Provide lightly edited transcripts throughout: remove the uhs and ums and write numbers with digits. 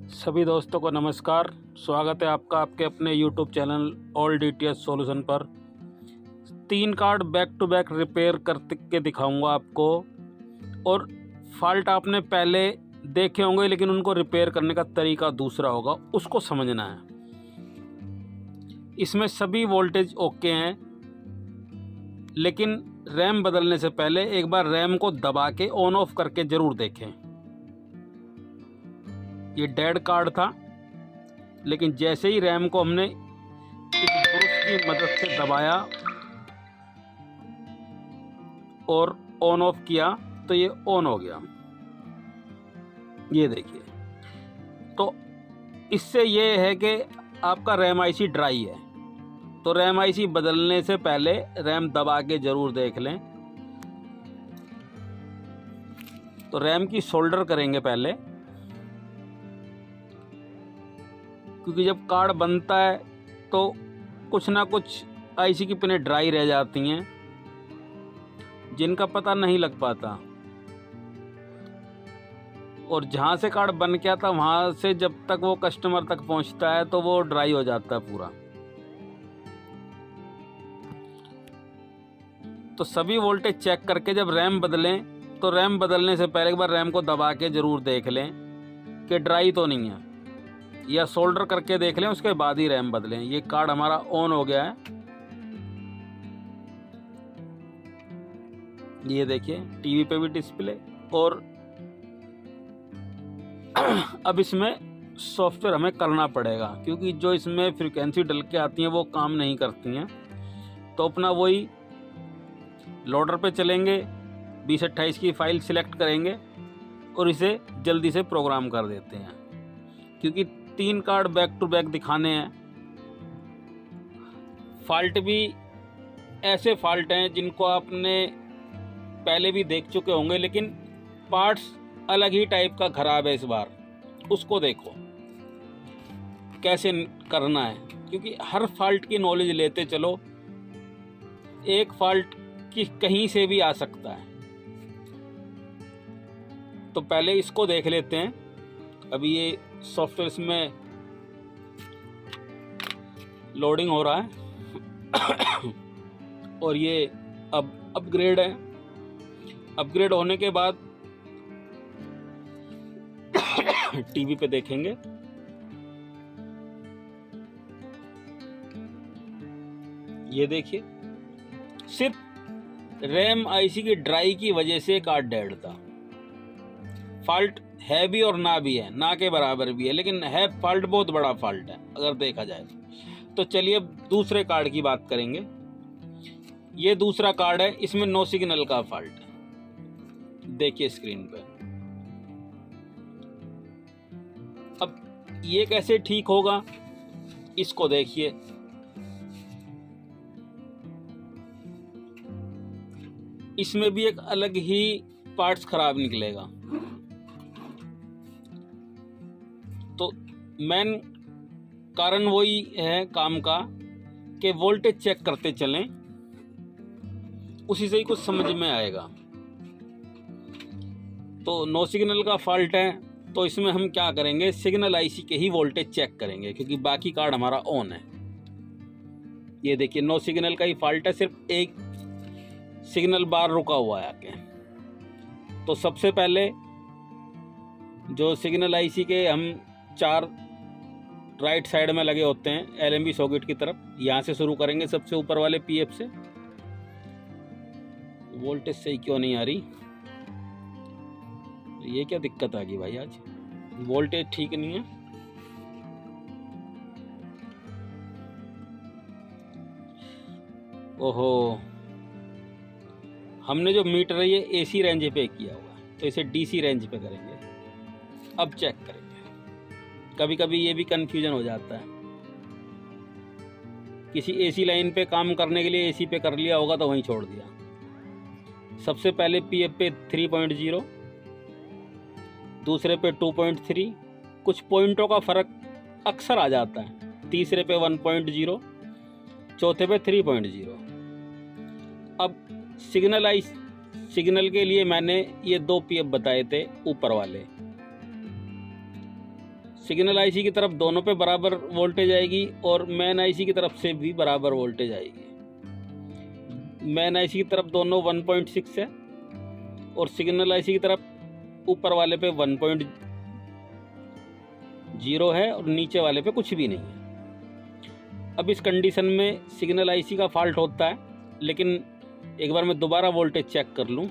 सभी दोस्तों को नमस्कार। स्वागत है आपका आपके अपने YouTube channel all DTH solution पर। 3 card back to back repair करके दिखाऊंगा आपको। और फॉल्ट आपने पहले देखे होंगे, लेकिन उनको रिपेयर करने का तरीका दूसरा होगा, उसको समझना है। इसमें सभी वोल्टेज ओके हैं, लेकिन रैम बदलने से पहले एक बार रैम को दबा के ऑन ऑफ करके ज़रूर देखें। ये डेड कार्ड था, लेकिन जैसे ही रैम को हमने इस ब्रश की मदद से दबाया और ऑन ऑफ किया तो ये ऑन हो गया। ये देखिए, तो इससे ये है कि आपका रैम आईसी ड्राई है। तो रैम आईसी बदलने से पहले रैम दबा के ज़रूर देख लें। तो रैम की सोल्डर करेंगे पहले, क्योंकि जब कार्ड बनता है तो कुछ ना कुछ आईसी की पिनें ड्राई रह जाती हैं, जिनका पता नहीं लग पाता। और जहाँ से कार्ड बन के आता वहाँ से जब तक वो कस्टमर तक पहुँचता है तो वो ड्राई हो जाता है पूरा। तो सभी वोल्टेज चेक करके जब रैम बदलें तो रैम बदलने से पहले एक बार रैम को दबा के ज़रूर देख लें कि ड्राई तो नहीं है, या सोल्डर करके देख लें, उसके बाद ही रैम बदलें। ये कार्ड हमारा ऑन हो गया है, ये देखिए टीवी पे भी डिस्प्ले। और अब इसमें सॉफ्टवेयर हमें करना पड़ेगा, क्योंकि जो इसमें फ्रीक्वेंसी डल के आती हैं वो काम नहीं करती हैं। तो अपना वही लोडर पे चलेंगे, 2028 की फाइल सिलेक्ट करेंगे और इसे जल्दी से प्रोग्राम कर देते हैं, क्योंकि 3 कार्ड बैक टू बैक दिखाने हैं। फॉल्ट भी ऐसे फॉल्ट हैं जिनको आपने पहले भी देख चुके होंगे, लेकिन पार्ट्स अलग ही टाइप का खराब है इस बार। उसको देखो कैसे करना है, क्योंकि हर फॉल्ट की नॉलेज लेते चलो। एक फॉल्ट की कहीं से भी आ सकता है। तो पहले इसको देख लेते हैं। अभी ये सॉफ्टवेयर इसमें लोडिंग हो रहा है और ये अब अपग्रेड है। अपग्रेड होने के बाद टीवी पे देखेंगे। ये देखिए, सिर्फ रैम आईसी की ड्राई की वजह से कार्ड डेड था। फॉल्ट है भी और ना भी है, ना के बराबर भी है, लेकिन है फॉल्ट, बहुत बड़ा फॉल्ट है अगर देखा जाए तो। चलिए अब दूसरे कार्ड की बात करेंगे। ये दूसरा कार्ड है, इसमें नो सिग्नल का फॉल्ट है। देखिए स्क्रीन पे। अब ये कैसे ठीक होगा, इसको देखिए। इसमें भी एक अलग ही पार्ट्स खराब निकलेगा। तो मेन कारण वही है काम का कि वोल्टेज चेक करते चलें, उसी से ही कुछ समझ में आएगा। तो नो सिग्नल का फॉल्ट है, तो इसमें हम क्या करेंगे, सिग्नल आईसी के ही वोल्टेज चेक करेंगे, क्योंकि बाकी कार्ड हमारा ऑन है। ये देखिए नो सिग्नल का ही फॉल्ट है, सिर्फ एक सिग्नल बार रुका हुआ है आके। तो सबसे पहले जो सिग्नल आईसी के हम 4 राइट साइड में लगे होते हैं एलएमबी सॉकेट की तरफ, यहाँ से शुरू करेंगे सबसे ऊपर वाले पीएफ से। वोल्टेज सही क्यों नहीं आ रही, ये क्या दिक्कत आ गई भाई, आज वोल्टेज ठीक नहीं है। ओहो, हमने जो मीटर है ये एसी रेंज पे किया हुआ है, तो इसे डीसी रेंज पे करेंगे। अब चेक करेंगे। कभी कभी ये भी कंफ्यूजन हो जाता है, किसी एसी लाइन पे काम करने के लिए एसी पे कर लिया होगा तो वहीं छोड़ दिया। सबसे पहले पीएफ पे 3.0, दूसरे पे 2.3, कुछ पॉइंटों का फर्क अक्सर आ जाता है। तीसरे पे 1.0, चौथे पे 3.0। अब सिग्नल के लिए मैंने ये 2 पीएफ बताए थे ऊपर वाले। सिग्नल आईसी की तरफ दोनों पे बराबर वोल्टेज आएगी और मेन आईसी की तरफ से भी बराबर वोल्टेज आएगी। मेन आईसी की तरफ दोनों 1.6 है और सिग्नल आईसी की तरफ ऊपर वाले पे 1.0 है और नीचे वाले पे कुछ भी नहीं है। अब इस कंडीशन में सिग्नल आईसी का फॉल्ट होता है, लेकिन एक बार मैं दोबारा वोल्टेज चेक कर लूं।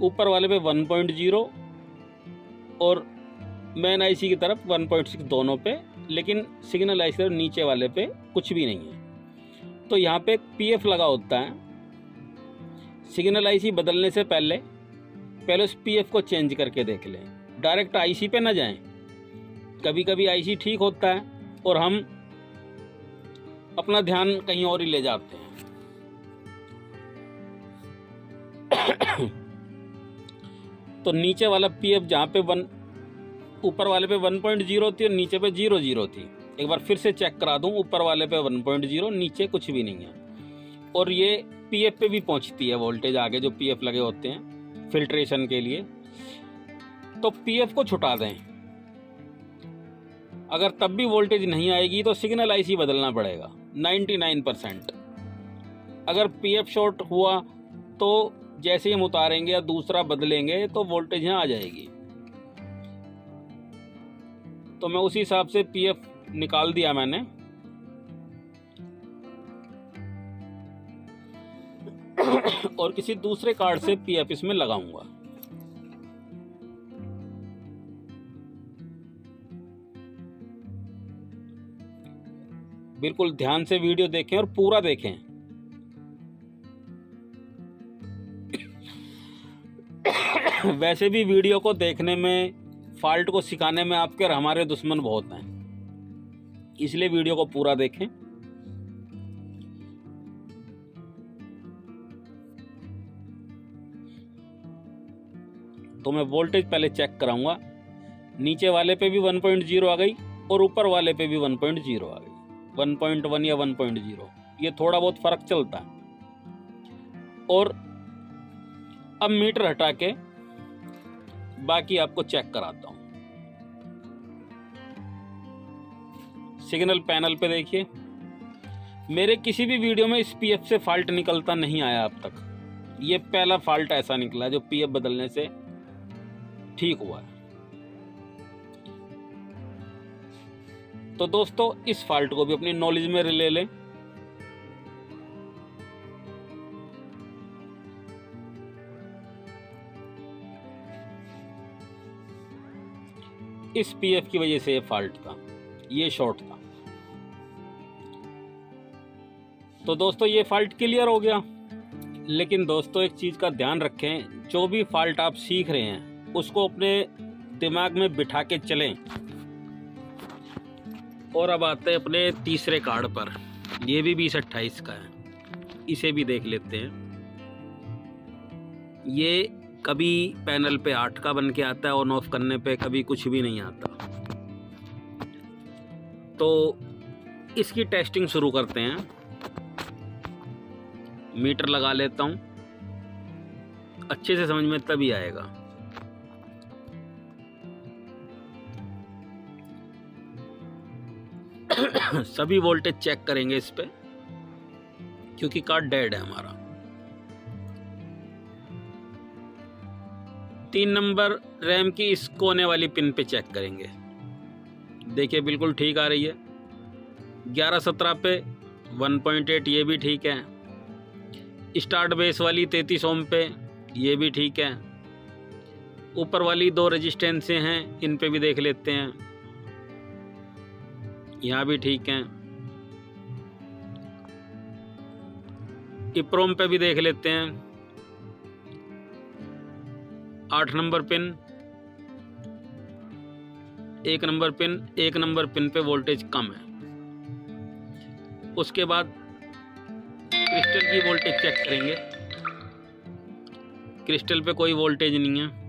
ऊपर वाले पे 1.0 और मेन आईसी की तरफ 1.6 दोनों पे, लेकिन सिग्नल आईसी नीचे वाले पे कुछ भी नहीं है। तो यहाँ पे पीएफ लगा होता है। सिग्नल आईसी बदलने से पहले उस पीएफ को चेंज करके देख लें। डायरेक्ट आईसी पे ना जाएं। कभी कभी आईसी ठीक होता है और हम अपना ध्यान कहीं और ही ले जाते हैं। तो नीचे वाला पीएफ जहाँ पे ऊपर वाले पे 1.0 थी और नीचे पे 0.0 थी। एक बार फिर से चेक करा दूं। ऊपर वाले पे 1.0, नीचे कुछ भी नहीं है। और ये पीएफ पे भी पहुंचती है वोल्टेज आगे, जो पीएफ लगे होते हैं फिल्ट्रेशन के लिए। तो पीएफ को छुटा दें। अगर तब भी वोल्टेज नहीं आएगी तो सिग्नल आईसी बदलना पड़ेगा 99%। अगर पीएफ शॉर्ट हुआ तो जैसे ही हम उतारेंगे या दूसरा बदलेंगे तो वोल्टेज यहाँ आ जाएगी। तो मैं उसी हिसाब से पीएफ निकाल दिया मैंने। और किसी दूसरे कार्ड से पीएफ इसमें लगाऊंगा। बिल्कुल ध्यान से वीडियो देखें और पूरा देखें। वैसे भी वीडियो को देखने में, फॉल्ट को सिखाने में आपके और हमारे दुश्मन बहुत हैं, इसलिए वीडियो को पूरा देखें। तो मैं वोल्टेज पहले चेक कराऊंगा। नीचे वाले पे भी 1.0 आ गई और ऊपर वाले पे भी 1.0 आ गई। 1.1 या 1.0, ये थोड़ा बहुत फर्क चलता है। और अब मीटर हटा के बाकी आपको चेक कराता हूं। सिग्नल पैनल पे देखिए, मेरे किसी भी वीडियो में इस पीएफ से फॉल्ट निकलता नहीं आया अब तक। ये पहला फॉल्ट ऐसा निकला जो पीएफ बदलने से ठीक हुआ है। तो दोस्तों, इस फॉल्ट को भी अपनी नॉलेज में ले लें। इस पीएफ की वजह से ये फॉल्ट था, ये शॉर्ट था। तो दोस्तों, ये फॉल्ट क्लियर हो गया। लेकिन दोस्तों, एक चीज का ध्यान रखें, जो भी फॉल्ट आप सीख रहे हैं उसको अपने दिमाग में बिठा के चलें। और अब आते हैं अपने तीसरे कार्ड पर। ये भी 2028 का है, इसे भी देख लेते हैं। ये कभी पैनल पे 8 का बन के आता है ऑन ऑफ करने पे, कभी कुछ भी नहीं आता। तो इसकी टेस्टिंग शुरू करते हैं। मीटर लगा लेता हूं, अच्छे से समझ में तभी आएगा। सभी वोल्टेज चेक करेंगे इस पे, क्योंकि कार्ड डेड है हमारा। 3 नंबर रैम की इस कोने वाली पिन पे चेक करेंगे। देखिए बिल्कुल ठीक आ रही है। 11-17 पे 1.8, ये भी ठीक है। स्टार्ट बेस वाली 33 ओम पे, ये भी ठीक है। ऊपर वाली 2 रेजिस्टेंसें हैं, इन पे भी देख लेते हैं, यहाँ भी ठीक हैं। इप्रोम पे भी देख लेते हैं। 8 नंबर पिन, 1 नंबर पिन पे वोल्टेज कम है। उसके बाद क्रिस्टल की वोल्टेज चेक करेंगे। क्रिस्टल पे कोई वोल्टेज नहीं है।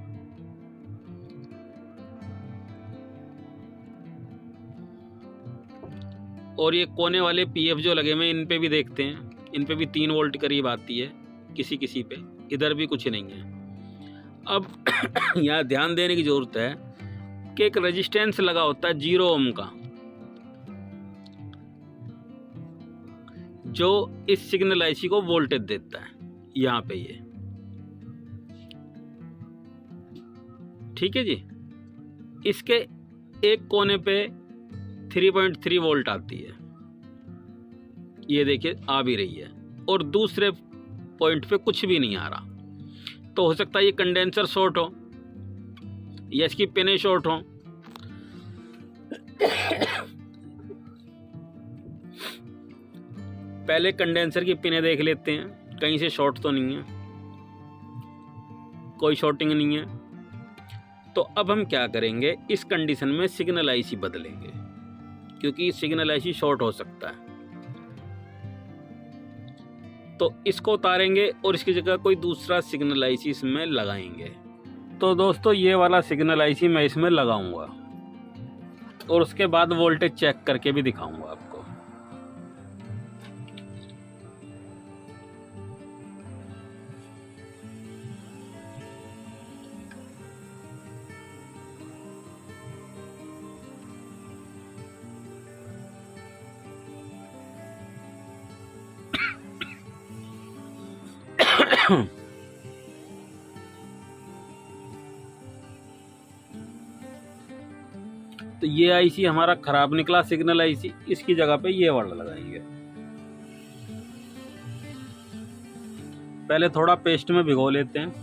और ये कोने वाले पीएफ जो लगे हुए इन पे भी देखते हैं। इन पे भी 3 वोल्ट करीब आती है किसी किसी पे, इधर भी कुछ नहीं है। अब यहाँ ध्यान देने की ज़रूरत है कि एक रेजिस्टेंस लगा होता है 0 ओम का, जो इस सिग्नल आईसी को वोल्टेज देता है यहाँ पे ये, ठीक है जी। इसके एक कोने पे 3.3 वोल्ट आती है, ये देखिए आ भी रही है, और दूसरे पॉइंट पे कुछ भी नहीं आ रहा। तो हो सकता है ये कंडेंसर शॉर्ट हो या इसकी पिनें शॉर्ट हो। पहले कंडेंसर की पिनें देख लेते हैं, कहीं से शॉर्ट तो नहीं है, कोई शॉर्टिंग नहीं है। तो अब हम क्या करेंगे, इस कंडीशन में सिग्नल आईसी बदलेंगे, क्योंकि सिग्नल आईसी शॉर्ट हो सकता है। तो इसको उतारेंगे और इसकी जगह कोई दूसरा सिग्नल आईसी इसमें लगाएंगे। तो दोस्तों ये वाला सिग्नल आईसी मैं इसमें लगाऊंगा और उसके बाद वोल्टेज चेक करके भी दिखाऊंगा आपको। तो ये आईसी हमारा खराब निकला सिग्नल आईसी, इसकी जगह पे ये वाला लगाएंगे। पहले थोड़ा पेस्ट में भिगो लेते हैं।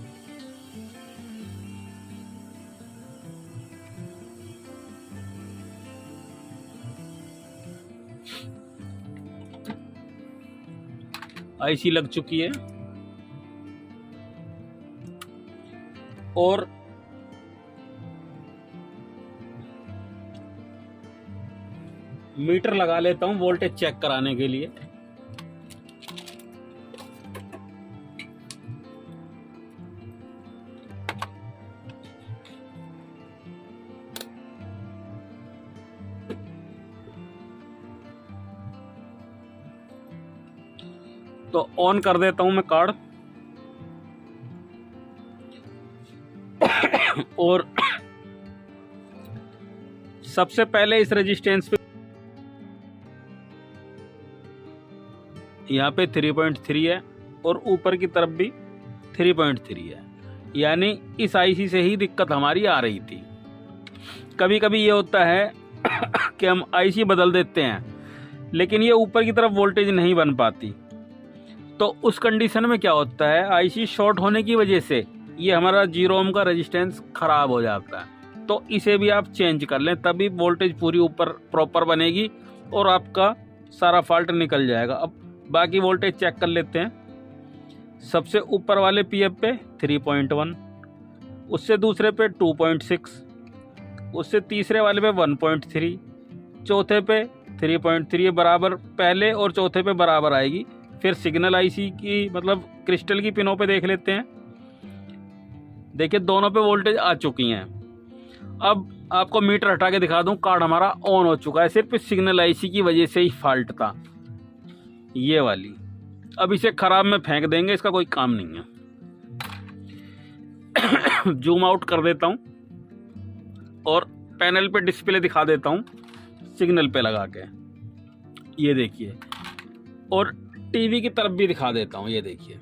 आईसी लग चुकी है और मीटर लगा लेता हूं वोल्टेज चेक कराने के लिए। तो ऑन कर देता हूं मैं कार्ड और सबसे पहले इस रेजिस्टेंस पे यहाँ पे 3.3 है और ऊपर की तरफ भी 3.3 है, यानी इस आईसी से ही दिक्कत हमारी आ रही थी। कभी कभी ये होता है कि हम आईसी बदल देते हैं लेकिन ये ऊपर की तरफ वोल्टेज नहीं बन पाती। तो उस कंडीशन में क्या होता है, आईसी शॉर्ट होने की वजह से ये हमारा 0 ओम का रेजिस्टेंस खराब हो जाता है। तो इसे भी आप चेंज कर लें, तभी वोल्टेज पूरी ऊपर प्रॉपर बनेगी और आपका सारा फॉल्ट निकल जाएगा। अब बाकी वोल्टेज चेक कर लेते हैं। सबसे ऊपर वाले पीएफ पे 3.1, उससे दूसरे पे 2.6, उससे तीसरे वाले पे 1.3, चौथे पे 3.3 बराबर पहले और चौथे पे बराबर आएगी। फिर सिग्नल आईसी की मतलब क्रिस्टल की पिनों पे देख लेते हैं। देखिए दोनों पे वोल्टेज आ चुकी हैं। अब आपको मीटर हटा के दिखा दूं, कार्ड हमारा ऑन हो चुका है, सिर्फ सिग्नल आईसी की वजह से ही फॉल्ट था ये वाली। अब इसे खराब में फेंक देंगे, इसका कोई काम नहीं है। जूम आउट कर देता हूं और पैनल पे डिस्प्ले दिखा देता हूं सिग्नल पे लगा के, ये देखिए, और टीवी की तरफ भी दिखा देता हूं, ये देखिए।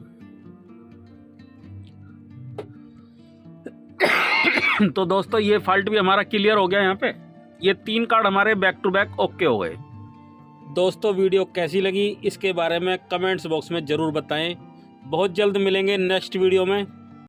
तो दोस्तों ये फॉल्ट भी हमारा क्लियर हो गया। यहाँ पे ये 3 कार्ड हमारे बैक टू बैक ओके हो गए। दोस्तों वीडियो कैसी लगी इसके बारे में कमेंट्स बॉक्स में ज़रूर बताएं। बहुत जल्द मिलेंगे नेक्स्ट वीडियो में।